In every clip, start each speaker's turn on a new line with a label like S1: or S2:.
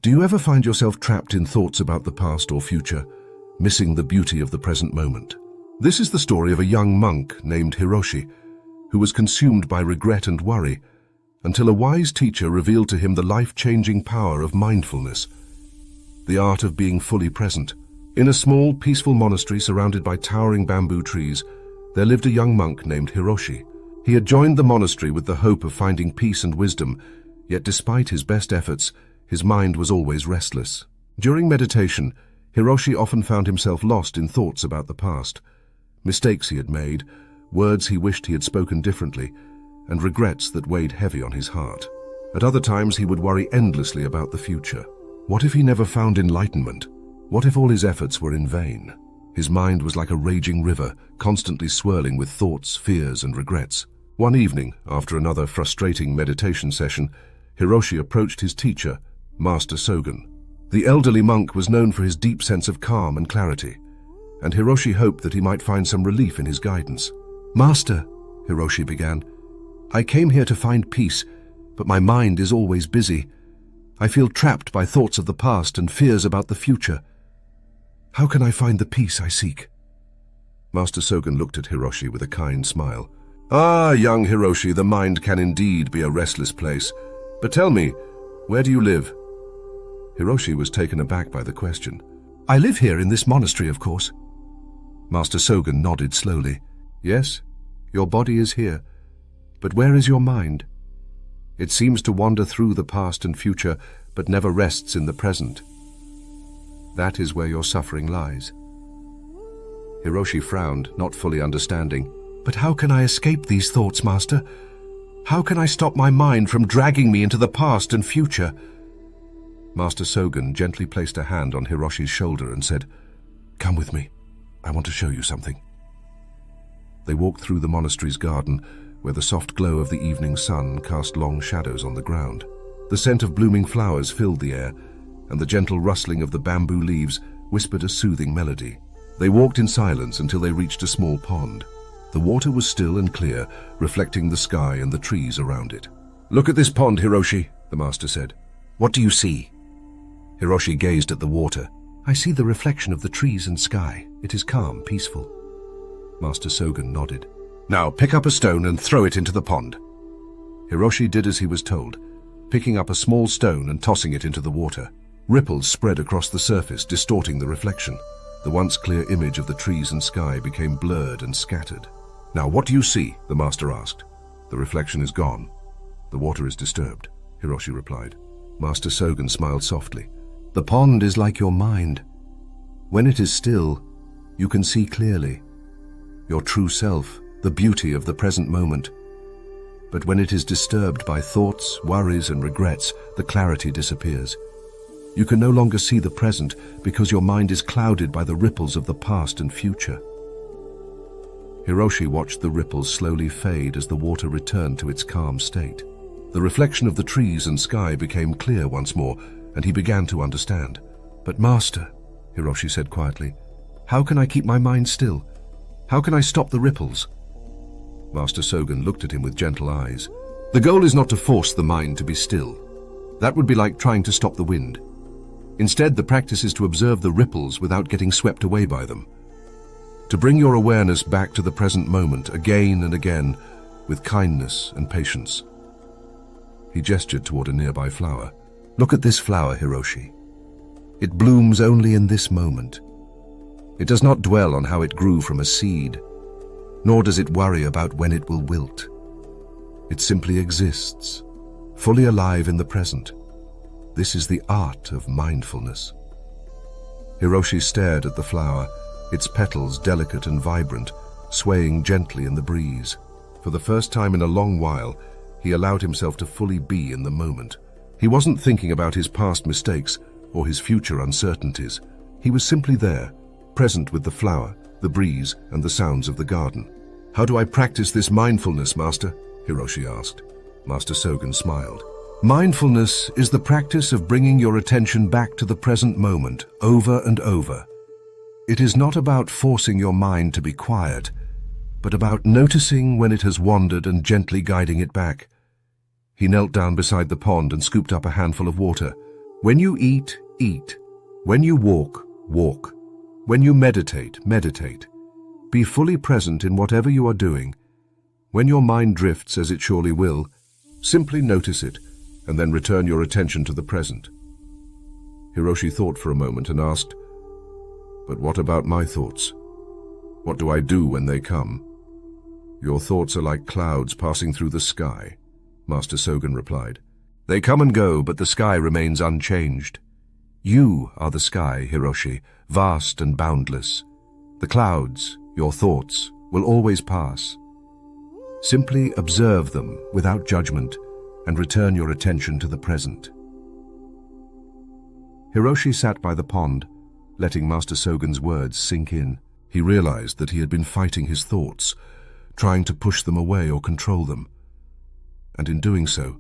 S1: Do you ever find yourself trapped in thoughts about the past or future, missing the beauty of the present moment? This is the story of a young monk named Hiroshi, who was consumed by regret and worry, until a wise teacher revealed to him the life-changing power of mindfulness, the art of being fully present. In a small, peaceful monastery surrounded by towering bamboo trees, there lived a young monk named Hiroshi. He had joined the monastery with the hope of finding peace and wisdom, yet despite his best efforts, his mind was always restless. During meditation, Hiroshi often found himself lost in thoughts about the past, mistakes he had made, words he wished he had spoken differently, and regrets that weighed heavy on his heart. At other times, he would worry endlessly about the future. What if he never found enlightenment? What if all his efforts were in vain? His mind was like a raging river, constantly swirling with thoughts, fears, and regrets. One evening, after another frustrating meditation session, Hiroshi approached his teacher, Master Sogen. The elderly monk was known for his deep sense of calm and clarity, and Hiroshi hoped that he might find some relief in his guidance. "Master," Hiroshi began, "I came here to find peace, but my mind is always busy. I feel trapped by thoughts of the past and fears about the future. How can I find the peace I seek?" Master Sogen looked at Hiroshi with a kind smile. "Ah, young Hiroshi, the mind can indeed be a restless place. But tell me, where do you live?" Hiroshi was taken aback by the question. "I live here in this monastery, of course." Master Sogen nodded slowly. "Yes, your body is here, but where is your mind? It seems to wander through the past and future, but never rests in the present. That is where your suffering lies." Hiroshi frowned, not fully understanding. "But how can I escape these thoughts, Master? How can I stop my mind from dragging me into the past and future?" Master Sogen gently placed a hand on Hiroshi's shoulder and said, "Come with me. I want to show you something." They walked through the monastery's garden, where the soft glow of the evening sun cast long shadows on the ground. The scent of blooming flowers filled the air, and the gentle rustling of the bamboo leaves whispered a soothing melody. They walked in silence until they reached a small pond. The water was still and clear, reflecting the sky and the trees around it. "Look at this pond, Hiroshi," the master said. "What do you see?" Hiroshi gazed at the water. "I see the reflection of the trees and sky. It is calm, peaceful." Master Sogen nodded. "Now pick up a stone and throw it into the pond." Hiroshi did as he was told, picking up a small stone and tossing it into the water. Ripples spread across the surface, distorting the reflection. The once clear image of the trees and sky became blurred and scattered. "Now what do you see?" the master asked. "The reflection is gone. The water is disturbed," Hiroshi replied. Master Sogen smiled softly. "The pond is like your mind. When it is still, you can see clearly your true self, the beauty of the present moment. But when it is disturbed by thoughts, worries, and regrets, the clarity disappears. You can no longer see the present because your mind is clouded by the ripples of the past and future." Hiroshi watched the ripples slowly fade as the water returned to its calm state. The reflection of the trees and sky became clear once more, and he began to understand. "But Master," Hiroshi said quietly, "how can I keep my mind still? How can I stop the ripples?" Master Sogen looked at him with gentle eyes. "The goal is not to force the mind to be still. That would be like trying to stop the wind. Instead, the practice is to observe the ripples without getting swept away by them. To bring your awareness back to the present moment again and again with kindness and patience." He gestured toward a nearby flower. "Look at this flower, Hiroshi. It blooms only in this moment. It does not dwell on how it grew from a seed, nor does it worry about when it will wilt. It simply exists, fully alive in the present. This is the art of mindfulness." Hiroshi stared at the flower, its petals delicate and vibrant, swaying gently in the breeze. For the first time in a long while, he allowed himself to fully be in the moment. He wasn't thinking about his past mistakes or his future uncertainties. He was simply there, present with the flower, the breeze, and the sounds of the garden. "How do I practice this mindfulness, Master?" Hiroshi asked. Master Sogen smiled. "Mindfulness is the practice of bringing your attention back to the present moment, over and over. It is not about forcing your mind to be quiet, but about noticing when it has wandered and gently guiding it back." He knelt down beside the pond and scooped up a handful of water. When you eat, eat. When you walk, walk. When you meditate, meditate. Be fully present in whatever you are doing. When your mind drifts, as it surely will, simply notice it and then return your attention to the present. Hiroshi thought for a moment and asked, "But what about my thoughts? What do I do when they come?" "Your thoughts are like clouds passing through the sky," Master Sogen replied. "They come and go, but the sky remains unchanged. You are the sky, Hiroshi, vast and boundless. The clouds, your thoughts, will always pass. Simply observe them without judgment and return your attention to the present." Hiroshi sat by the pond, letting Master Sogen's words sink in. He realized that he had been fighting his thoughts, trying to push them away or control them. And in doing so,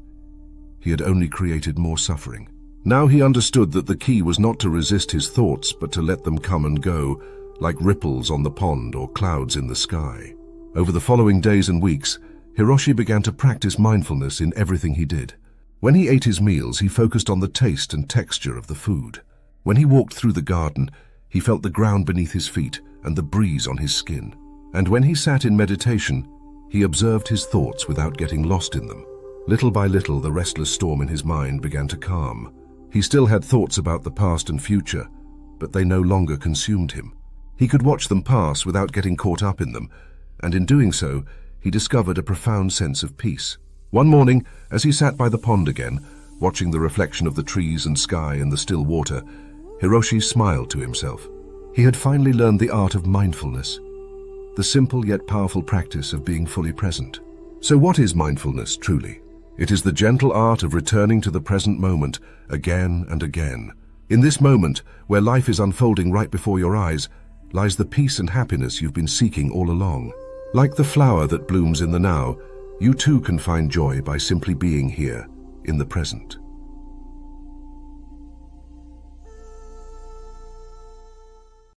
S1: he had only created more suffering. Now he understood that the key was not to resist his thoughts, but to let them come and go, like ripples on the pond or clouds in the sky. Over the following days and weeks, Hiroshi began to practice mindfulness in everything he did. When he ate his meals, he focused on the taste and texture of the food. When he walked through the garden, he felt the ground beneath his feet and the breeze on his skin. And when he sat in meditation, he observed his thoughts without getting lost in them. Little by little, the restless storm in his mind began to calm. He still had thoughts about the past and future, but they no longer consumed him. He could watch them pass without getting caught up in them, and in doing so, he discovered a profound sense of peace. One morning, as he sat by the pond again, watching the reflection of the trees and sky in the still water, Hiroshi smiled to himself. He had finally learned the art of mindfulness, the simple yet powerful practice of being fully present. So what is mindfulness, truly? It is the gentle art of returning to the present moment again and again. In this moment, where life is unfolding right before your eyes, lies the peace and happiness you've been seeking all along. Like the flower that blooms in the now, you too can find joy by simply being here, in the present.